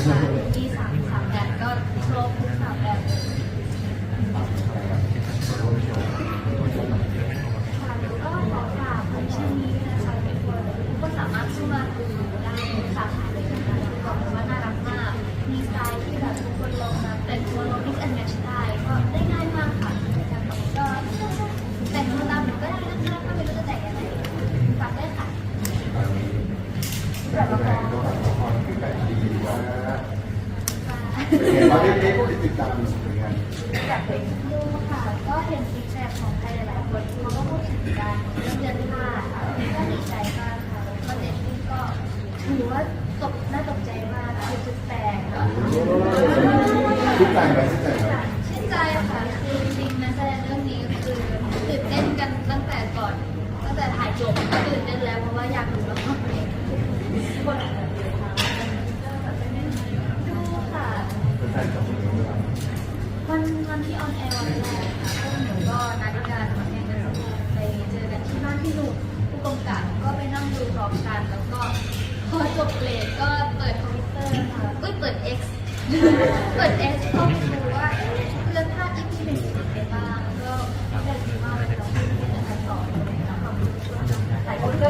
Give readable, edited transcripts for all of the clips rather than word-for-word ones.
ค่ะมีสามแบบก็ครบทุกสามแบบเลยค่ะแล้วก็ขอฝากคอลเลคชันนี้นะคะทุกคนสามารถเข้ามาดูได้สาขาเลยนะคะบอกเลยว่าน่ารักมากมีสไตล์ที่แบบทุกคนลองมาแต่งตัวลอง mix and match ได้ก็ได้ง่ายมากค่ะก็แต่งตัวตามหนูก็ได้นะคะถ้าไม่รู้จะแต่งยังไงฝากได้ค่ะการแสดงตัวละครคือแต่ดีว่าเป็นไงบ้างได้ผู้ติดตามผลงาน ดูค่ะก็เห็นฟีดแบ็กของใครหลายๆคนเขาก็พูดถึงการเดือนผ้าค่ะก็ดีใจมากค่ะแล้วก็เด็กที่ก็ถือว่าน่าตกใจมากคือจุดแตกค่ะ ชุดแต่งไหมชุดแต่งไหม ชื่นใจค่ะคือจริงๆนักแสดงเรื่องนี้คือตื่นเต้นกันตั้งแต่ถ่ายจบก็ตื่นเต้นแล้วเพราะว่าอยากดูละครเองดูค่ะ ชุดแต่งจบเลย วันที่ออนแอร์วันแรกค่ะก็หนูก็นัดกันมาแข่งกันไปเจอกันที่บ้านพี่หนุ่มผู้กำกับก็ไปนั่งดูพร้อมกันแล้วก็พอจบเลทก็เปิดคอมพิวเตอร์ค่ะเปิด X เปิด X เข้าไปดูว่าเรื่องภาพที่พี่เป็นสิ่งใดบ้างก็ได้ดีมากเลยเราที่จะถ่ายต่อแล้วก็หลายคนก็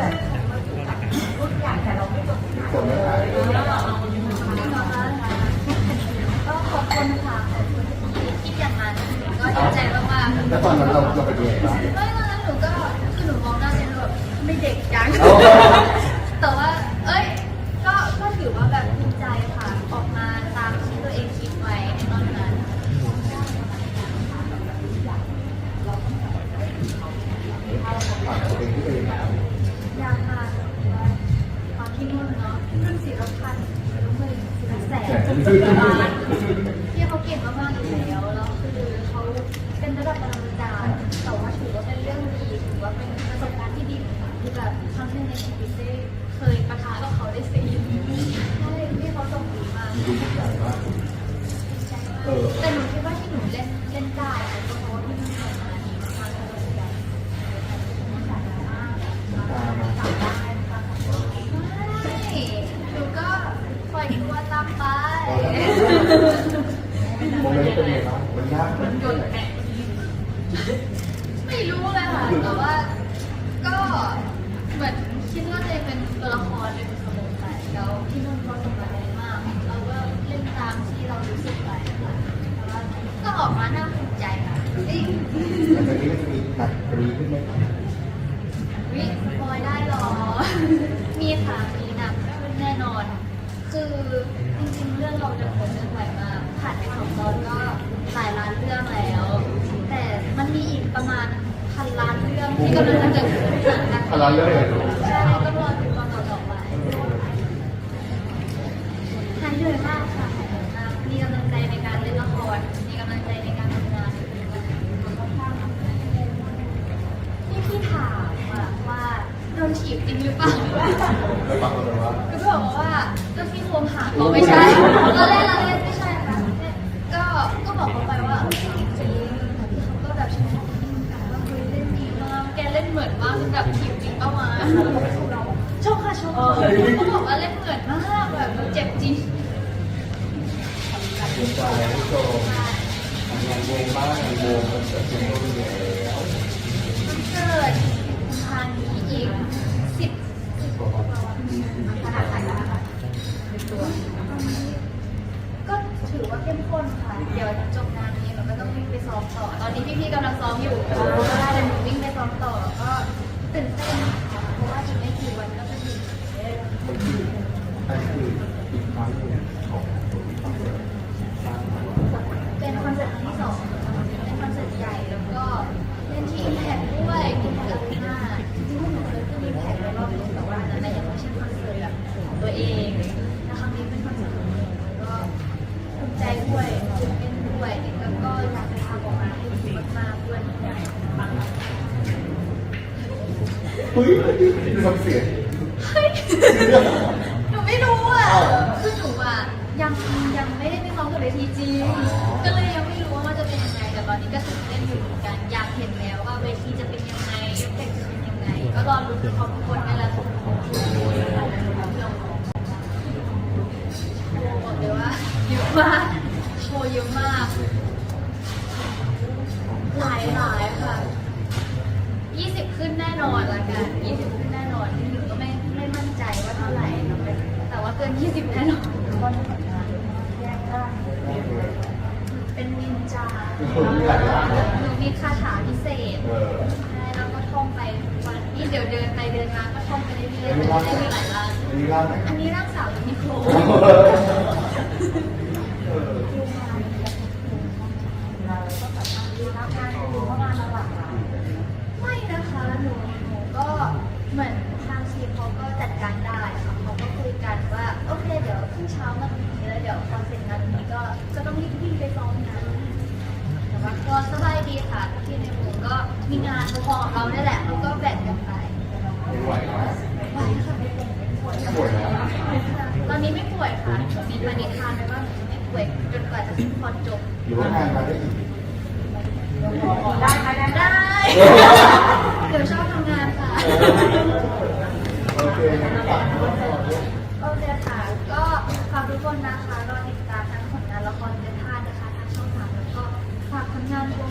พูดอย่างแต่เราไม่จบก็ขอบคุณค่ะขอบคุณที่คิดอย่างนั้นก็ดีใจมากๆ แล้วตอนนั้นเราไปดูอะไรบ้าง ไม่ตอนนั้นหนูก็คือหนูมองหน้าเจนแบบไม่เด็กจังแต่ว่าก็ถือว่าแบบภูมิใจค่ะออกมาตามที่ตัวเองคิดไว้ในตอนนั้นผ่านตัวเองที่เองนะ ยากมากตอนที่นู่นเนาะรุ่น4,000รู้ไหม400,000ที่เขาเก่งมากๆอยู่แล้วคือเขาเป็นระดับปรมาจารย์แต่ว่าถือว่าเป็นเรื่องดีถือว่าเป็นประสบการณ์ที่ดีที่แบบครั้งหนึ่งในชีวิตได้เคยปะทะกับเขาได้สิใช่ที่เขาส่งดีมาก ดูทุกอย่างว่า แต่หนูคิดว่าที่หนูเล่นได้ก็เพราะว่าพี่นุ่นส่งมาดีมากเลยไม่หนูก็ปล่อยตัวตามไป โมเมนต์เป็นไงบ้างมันยากมัน ไม่รู้เลยค่ะแต่ว่าก็เหมือนคิดว่าจะเป็นตัวละครเป็นสมุนไพรแล้วพี่นุ่นเขาส่งมาดีมากเราก็เล่นตามที่เรารู้สึกไปค่ะแต่ว่าก็ออกมาน่าภูมิใจค่ะจริง หลังจากนี้มันจะมีหนักกรีขึ้นไหม วิสปอยได้หรอ มีค่ะมีหนักขึ้นแน่นอน คือจริงๆเรื่องเราจะผลเรื่องใหม่มากผ่านไป2 ตอนก็หลายล้านเรื่องแล้ว แต่มันมีอีกประมาณ1,000 ล้านเรื่องที่กำลังจะเกิดขึ้นหลังจาก อะไรเลย ใช่ก็รอดูตอนต่อไปหายเหนื่อยมากค่ะหายเหนื่อยมากมีกำลังใจในการเล่นละครมีกำลังใจในการทำงานพี่ถามว่าโดนฉีบจริงหรือเปล่า แล้วฟังเราเลยว่า ก็บอกว่าก็พี่โคมหาเขาไม่ใช่เราเล่นไม่ใช่ค่ะก็บอกเขาไปว่าจริงๆแต่พี่เขาก็แบบชมว่าคุยเล่นดีมากแกเล่นเหมือนมากแบบผิวจริงเป้ามาชมค่ะชมเขาบอกว่าเล่นเหมือนมากแบบเจ็บจริง ดีใจที่โชว์งานวงบ้างงานวงมันจะเป็นตัวใหญ่แล้ว มันเกิดทางนี้อีก10ก็ถือว่าเข้มข้นค่ะ เดี๋ยวจบงานนี้เราก็ต้องวิ่งไปซ้อมต่อ ตอนนี้พี่ๆกำลังซ้อมอยู่ก็ได้เดี๋ยวหนูวิ่งไปซ้อมต่อ ก็ตื่นเต้นค่ะเพราะว่าอีกไม่กี่วันก็จะถึง มันคืออันนี้คืออีกครั้งหนึ่งของตัวที่ทำเลยสร้างมาว่า เป็นคอนเสิร์ตครั้งที่2เป็นคอนเสิร์ตใหญ่แล้วก็เล่นที่ Impact ด้วยที่ Impact Arena จริงๆหนูเคยขึ้น Impact รอบนึงแต่ว่าอันนั้นยังไม่ใช่คอนเสิร์ตแบบของตัวเองแต่ครั้งนี้เป็นคอนเสิร์ตของหนูก็ภูมิใจด้วยตื่นเต้นด้วยแล้วก็อยากจะทำออกมาให้ดีมากๆด้วยเหมือนกัน เฮ้ยทำเสียง หนูไม่รู้อ่ะคือหนูอ่ะยังไม่ได้ไปซ้อมกับเวทีจริงก็เลยยังไม่รู้ว่ามันจะเป็นยังไงแต่ตอนนี้ก็ตื่นเต้นอยู่เหมือนกันอยากเห็นแล้วว่าเวทีจะเป็นยังไงเอฟเฟกต์จะเป็นยังไงก็รอลุ้นพร้อมทุกคนนี่แหละบอกเลยว่า ว่าโชว์เยอะมาก หลายค่ะ20ขึ้นแน่นอนละกัน20ขึ้นแน่นอนหนูก็ไม่มั่นใจว่าเท่าไหร่แต่ว่าเกิน20แน่นอนเป็นนินจาหนูมีคาถาพิเศษใช่แล้วก็ท่องไปวันนี้เดี๋ยวเดินไปเดินมาก็ท่องไปเรื่อยๆจะได้มีหลายร่างอันนี้ร่างสาวยูนิโคลไม่นะคะหนูก็เหมือนทางทีมเขาก็จัดการได้ค่ะเขาก็คุยกันว่าโอเคเดี๋ยวพรุ่งเช้ามาตรงนี้แล้วเดี๋ยวพอเสร็จงานตรงนี้ก็ต้องรีบวิ่งไปซ้อมนะแต่ว่าก็สบายดีค่ะที่ในหมู่ก็มีงานพอๆเราเนี่ยแหละเราก็แบ่งกันไป ไหวไหม ไหวค่ะไม่ป่วย ป่วยแล้ว ตอนนี้ไม่ป่วยค่ะมีปณิธานไว้ว่าหนูจะไม่ป่วยจนกว่าจะสิ้นพรจบ หรือว่างานมาได้อีก ได้เดี๋ยวชอบทำงานค่ะ โอเคฝากน้องก่อนด้วย โอเคค่ะ ก็ฝากทุกคนนะคะรอติดตามทั้งผลงานละครเดือน5นะคะทางช่อง3แล้วก็ฝากผลงานวง